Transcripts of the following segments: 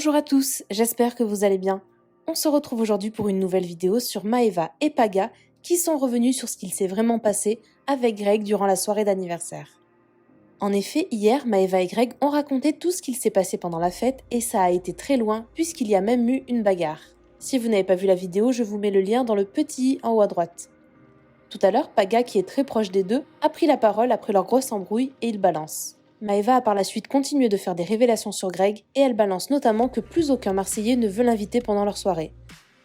Bonjour à tous, j'espère que vous allez bien. On se retrouve aujourd'hui pour une nouvelle vidéo sur Maeva et Paga qui sont revenus sur ce qu'il s'est vraiment passé avec Greg durant la soirée d'anniversaire. En effet, hier, Maeva et Greg ont raconté tout ce qu'il s'est passé pendant la fête et ça a été très loin puisqu'il y a même eu une bagarre. Si vous n'avez pas vu la vidéo, je vous mets le lien dans le petit i en haut à droite. Tout à l'heure, Paga, qui est très proche des deux, a pris la parole après leur grosse embrouille et il balance. Maeva a par la suite continué de faire des révélations sur Greg et elle balance notamment que plus aucun Marseillais ne veut l'inviter pendant leur soirée.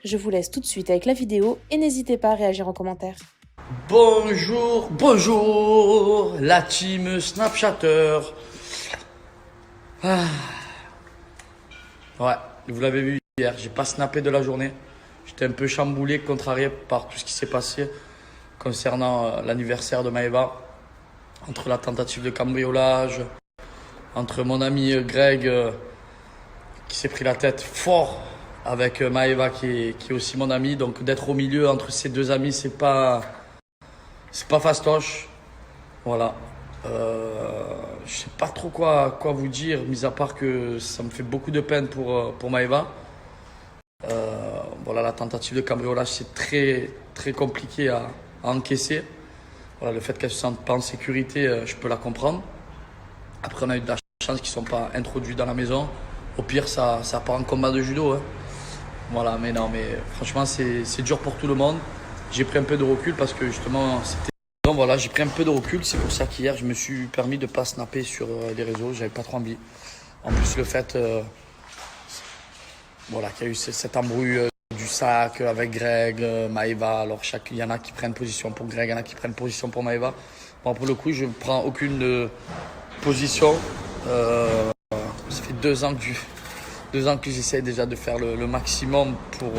Je vous laisse tout de suite avec la vidéo et n'hésitez pas à réagir en commentaire. Bonjour, la team Snapchatter. Ouais, vous l'avez vu hier, j'ai pas snappé de la journée. J'étais un peu chamboulé, contrarié par tout ce qui s'est passé concernant l'anniversaire de Maeva. Entre la tentative de cambriolage, entre mon ami Greg qui s'est pris la tête fort avec Maeva qui est aussi mon ami. Donc d'être au milieu entre ces deux amis, c'est pas fastoche. Voilà. Je sais pas trop quoi vous dire, mis à part que ça me fait beaucoup de peine pour Maeva. Voilà, la tentative de cambriolage, c'est très, très compliqué à encaisser. Voilà, le fait qu'elle se sente pas en sécurité, je peux la comprendre. Après, on a eu de la chance qu'ils ne sont pas introduits dans la maison. Au pire, ça part en combat de judo. Hein. Voilà, mais non, mais franchement, c'est dur pour tout le monde. J'ai pris un peu de recul parce que justement, c'était... Donc voilà, j'ai pris un peu de recul. C'est pour ça qu'hier, je me suis permis de ne pas snapper sur les réseaux. J'avais pas trop envie. En plus, le fait voilà, qu'il y a eu cette embrouille du sac avec Greg, Maeva. Alors, il y en a qui prennent position pour Greg, il y en a qui prennent position pour Maeva. Bon, pour le coup, je ne prends aucune position. Ça fait 2 ans que j'essaie déjà de faire le maximum pour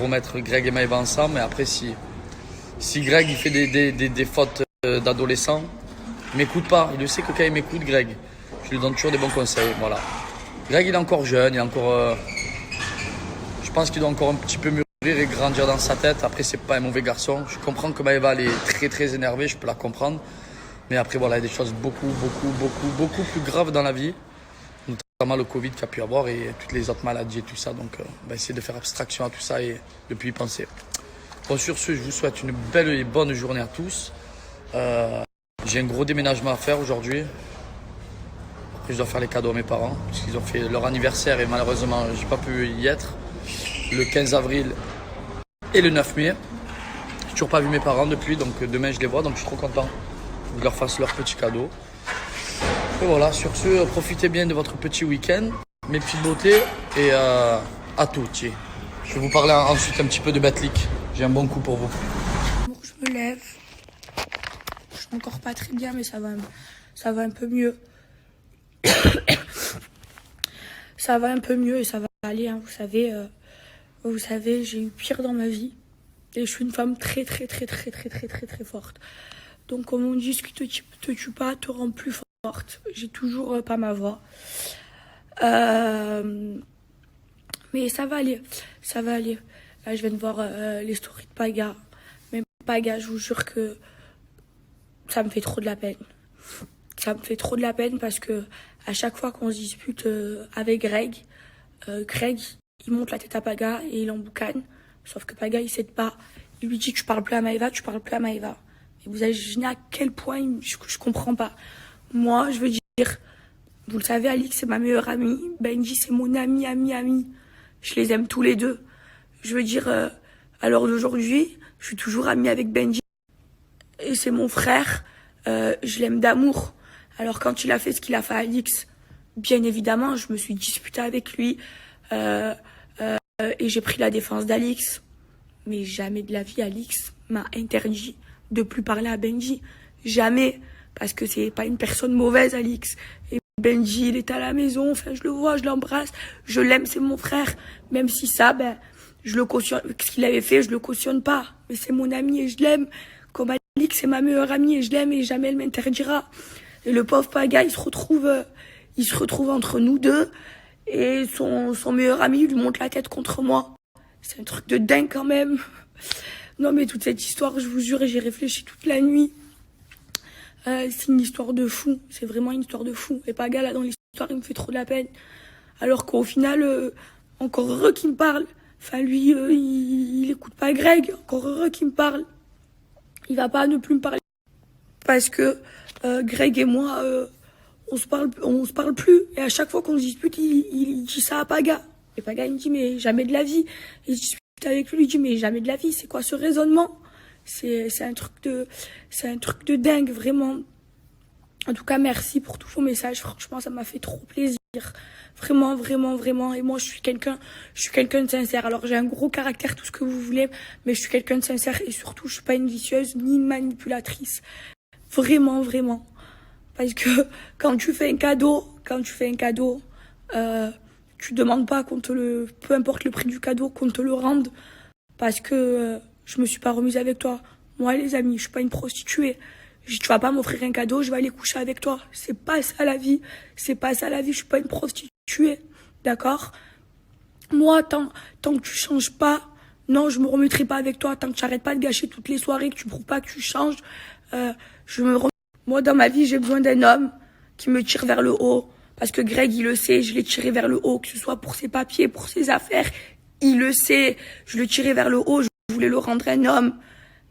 remettre Greg et Maeva ensemble. Mais après, si Greg il fait des fautes d'adolescent, il m'écoute pas. Il le sait que quand il m'écoute, Greg, je lui donne toujours des bons conseils. Voilà. Greg, il est encore jeune, il est encore... je pense qu'il doit encore un petit peu mûrir et grandir dans sa tête. Après, c'est pas un mauvais garçon. Je comprends que Maeva elle est très très énervée, je peux la comprendre. Mais après, voilà, il y a des choses beaucoup plus graves dans la vie. Notamment le Covid qu'il y a pu avoir et toutes les autres maladies et tout ça. Donc, on va essayer de faire abstraction à tout ça et de plus y penser. Bon, sur ce, je vous souhaite une belle et bonne journée à tous. J'ai un gros déménagement à faire aujourd'hui. Après, je dois faire les cadeaux à mes parents parce qu'ils ont fait leur anniversaire et malheureusement, j'ai pas pu y être. Le 15 avril et le 9 mai. J'ai toujours pas vu mes parents depuis, donc demain je les vois, donc je suis trop content qu'ils leur fassent leur petit cadeau. Et voilà, sur ce, profitez bien de votre petit week-end, mes petites beautés, et à tutti. Je vais vous parler ensuite un petit peu de Betlic. J'ai un bon coup pour vous. Je me lève. Je suis encore pas très bien, mais ça va un peu mieux. Ça va un peu mieux et ça va aller, hein. Vous savez, j'ai eu pire dans ma vie. Et je suis une femme très forte. Donc, comme on dit, ce qui te tue pas te rend plus forte. J'ai toujours pas ma voix. Mais ça va aller. Là, je viens de voir les stories de Paga. Mais Paga, je vous jure que ça me fait trop de la peine. Ça me fait trop de la peine parce que à chaque fois qu'on se dispute avec Greg, il monte la tête à Paga et il emboucane. Sauf que Paga, il cède pas. Il lui dit tu parles plus à Maeva. Et vous imaginez à quel point je comprends pas. Moi, je veux dire, vous le savez, Alix, c'est ma meilleure amie. Benji, c'est mon ami. Je les aime tous les deux. Je veux dire, à l'heure d'aujourd'hui, je suis toujours amie avec Benji. Et c'est mon frère. Je l'aime d'amour. Alors quand il a fait ce qu'il a fait à Alix, bien évidemment, je me suis disputée avec lui. Et j'ai pris la défense d'Alix. Mais jamais de la vie, Alix m'a interdit de plus parler à Benji. Jamais. Parce que c'est pas une personne mauvaise, Alix. Et Benji, il est à la maison. Enfin, je le vois, je l'embrasse. Je l'aime, c'est mon frère. Même si ça, je le cautionne. Ce qu'il avait fait, je le cautionne pas. Mais c'est mon ami et je l'aime. Comme Alix, c'est ma meilleure amie et je l'aime et jamais elle m'interdira. Et le pauvre Paga, il se retrouve entre nous deux. Et son meilleur ami lui monte la tête contre moi. C'est un truc de dingue quand même. Non mais toute cette histoire, je vous jure, j'y réfléchi toute la nuit. C'est une histoire de fou. C'est vraiment une histoire de fou. Et Paga, là, dans l'histoire, il me fait trop de la peine. Alors qu'au final, encore heureux qu'il me parle. Enfin, lui, il écoute pas Greg. Encore heureux qu'il me parle. Il va pas ne plus me parler. Parce que Greg et moi, on se parle plus. Et à chaque fois qu'on se dispute, il dit ça à Paga. Et Paga, il me dit, mais jamais de la vie. Et je discute avec lui, il dit, mais jamais de la vie. C'est quoi ce raisonnement? C'est un truc de dingue, vraiment. En tout cas, merci pour tous vos messages. Franchement, ça m'a fait trop plaisir. Vraiment, vraiment, vraiment. Et moi, je suis quelqu'un de sincère. Alors, j'ai un gros caractère, tout ce que vous voulez, mais je suis quelqu'un de sincère et surtout, je suis pas une vicieuse ni une manipulatrice. Vraiment, vraiment. Parce que quand tu fais un cadeau, tu demandes pas peu importe le prix du cadeau, qu'on te le rende. Parce que je me suis pas remise avec toi. Moi, les amis, je suis pas une prostituée. Tu vas pas m'offrir un cadeau, je vais aller coucher avec toi. C'est pas ça la vie. C'est pas ça la vie. Je suis pas une prostituée. D'accord? Moi, tant que tu changes pas, non, je me remettrai pas avec toi. Tant que tu arrêtes pas de gâcher toutes les soirées, que tu prouves pas que tu changes, moi, dans ma vie, j'ai besoin d'un homme qui me tire vers le haut. Parce que Greg, il le sait, je l'ai tiré vers le haut, que ce soit pour ses papiers, pour ses affaires. Il le sait, je le tirais vers le haut, je voulais le rendre un homme.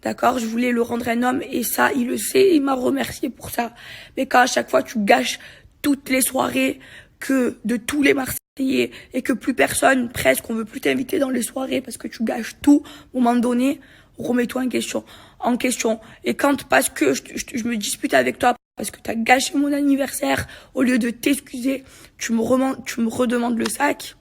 D'accord, je voulais le rendre un homme et ça, il le sait, il m'a remercié pour ça. Mais quand à chaque fois tu gâches toutes les soirées de tous les Marseillais et que plus personne, presque, on veut plus t'inviter dans les soirées parce que tu gâches tout, à un moment donné, remets-toi en question. Et parce que je me dispute avec toi, parce que tu as gâché mon anniversaire, au lieu de t'excuser, tu me redemandes le sac,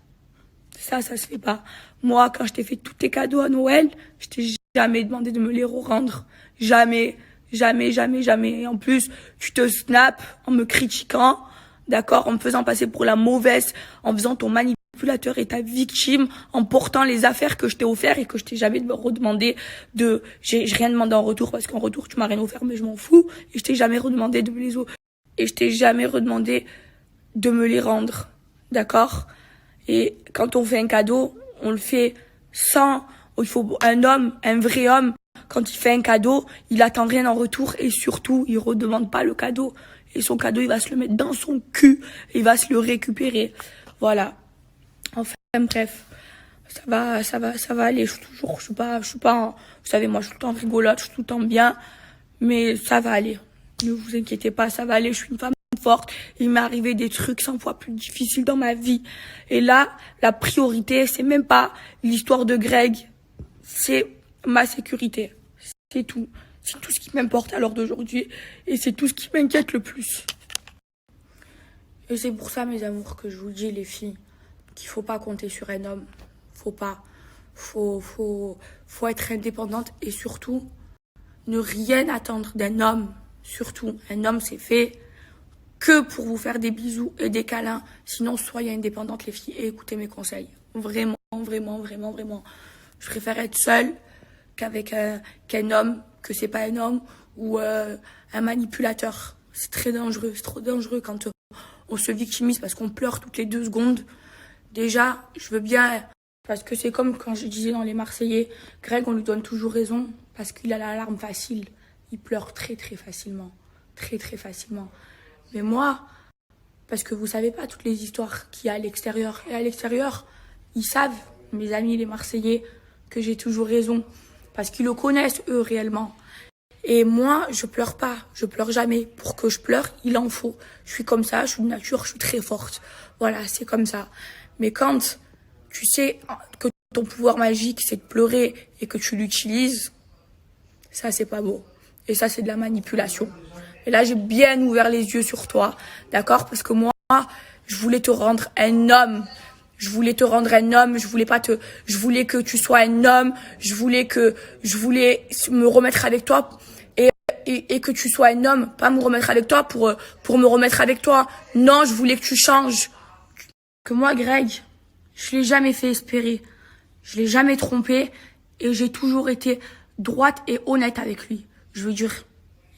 ça se fait pas. Moi, quand je t'ai fait tous tes cadeaux à Noël, je t'ai jamais demandé de me les rendre. Jamais, jamais, jamais, jamais. Et en plus, tu te snaps en me critiquant, d'accord, en me faisant passer pour la mauvaise, en faisant ton manipulateur et ta victime, en portant les affaires que je t'ai offertes et que je t'ai jamais redemandé j'ai rien demandé en retour parce qu'en retour, tu m'as rien offert, mais je m'en fous. Et je t'ai jamais redemandé de me les et je t'ai jamais redemandé de me les rendre, d'accord? Et quand on fait un cadeau, on le fait il faut un vrai homme, quand il fait un cadeau, il attend rien en retour et surtout, il redemande pas le cadeau. Et son cadeau, il va se le mettre dans son cul, il va se le récupérer. Voilà. Enfin, bref. Ça va aller. Je suis pas, vous savez, moi, je suis tout le temps rigolote, je suis tout le temps bien. Mais ça va aller. Ne vous inquiétez pas, ça va aller. Je suis une femme forte. Il m'est arrivé des trucs 100 fois plus difficiles dans ma vie. Et là, la priorité, c'est même pas l'histoire de Greg. C'est ma sécurité. C'est tout. C'est tout ce qui m'importe à l'heure d'aujourd'hui. Et c'est tout ce qui m'inquiète le plus. Et c'est pour ça, mes amours, que je vous dis, les filles, qu'il faut pas compter sur un homme. Faut pas. Faut être indépendante et surtout, ne rien attendre d'un homme. Surtout, un homme, c'est fait que pour vous faire des bisous et des câlins. Sinon, soyez indépendantes, les filles, et écoutez mes conseils. Vraiment, vraiment, vraiment, vraiment. Je préfère être seule qu'un homme, que c'est pas un homme, ou un manipulateur. C'est très dangereux, c'est trop dangereux quand on se victimise parce qu'on pleure toutes les 2 secondes. Déjà, je veux bien, parce que c'est comme quand je disais dans les Marseillais, Greg, on lui donne toujours raison, parce qu'il a la larme facile. Il pleure très, très facilement. Très, très facilement. Mais moi, parce que vous savez pas toutes les histoires qu'il y a à l'extérieur. Et à l'extérieur, ils savent, mes amis les Marseillais, que j'ai toujours raison. Parce qu'ils le connaissent, eux, réellement. Et moi, je pleure pas. Je pleure jamais. Pour que je pleure, il en faut. Je suis comme ça, je suis de nature, je suis très forte. Voilà, c'est comme ça. Mais quand tu sais que ton pouvoir magique, c'est de pleurer et que tu l'utilises, ça, c'est pas beau. Et ça, c'est de la manipulation. Et là, j'ai bien ouvert les yeux sur toi, d'accord? Parce que moi, je voulais te rendre un homme. Je voulais que tu sois un homme. Je voulais me remettre avec toi et que tu sois un homme. Pas me remettre avec toi pour me remettre avec toi. Non, je voulais que tu changes. Que moi, Greg, je l'ai jamais fait espérer. Je l'ai jamais trompé et j'ai toujours été droite et honnête avec lui. Je veux dire,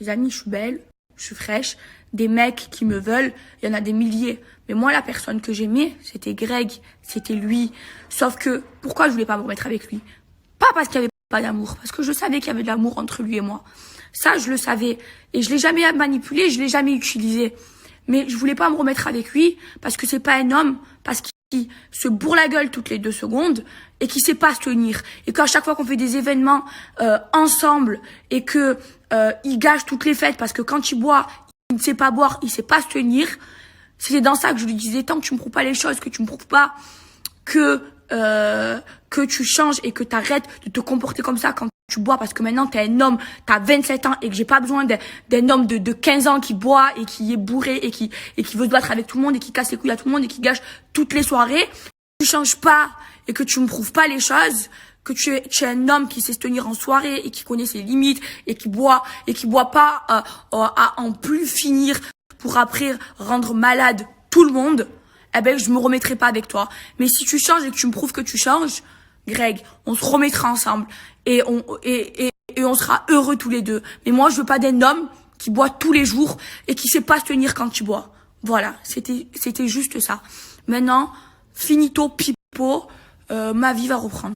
les amis, je suis belle, je suis fraîche. Des mecs qui me veulent, il y en a des milliers. Mais moi, la personne que j'aimais, c'était Greg, c'était lui. Sauf que, pourquoi je voulais pas me remettre avec lui? Pas parce qu'il y avait pas d'amour, parce que je savais qu'il y avait de l'amour entre lui et moi. Ça, je le savais. Et je l'ai jamais manipulé, je l'ai jamais utilisé. Mais je voulais pas me remettre avec lui, parce que c'est pas un homme, parce qu'il qui se bourre la gueule toutes les 2 secondes et qui sait pas se tenir. Et qu'à chaque fois qu'on fait des événements ensemble et que il gâche toutes les fêtes parce que quand il boit, il ne sait pas boire, il sait pas se tenir. C'était dans ça que je lui disais, tant que tu me prouves pas les choses, que tu me prouves pas que tu changes et que tu arrêtes de te comporter comme ça quand tu bois, parce que maintenant t'es un homme, t'as 27 ans et que j'ai pas besoin d'un homme de 15 ans qui boit et qui est bourré et qui veut se battre avec tout le monde et qui casse les couilles à tout le monde et qui gâche toutes les soirées. Tu changes pas et que tu me prouves pas les choses, que tu es un homme qui sait se tenir en soirée et qui connaît ses limites et qui boit pas à en plus finir pour après rendre malade tout le monde, eh ben je me remettrai pas avec toi. Mais si tu changes et que tu me prouves que tu changes, Greg, on se remettra ensemble et on sera heureux tous les deux. Mais moi, je veux pas d'un homme qui boit tous les jours et qui sait pas se tenir quand tu bois. Voilà, c'était juste ça. Maintenant, finito pipo, ma vie va reprendre.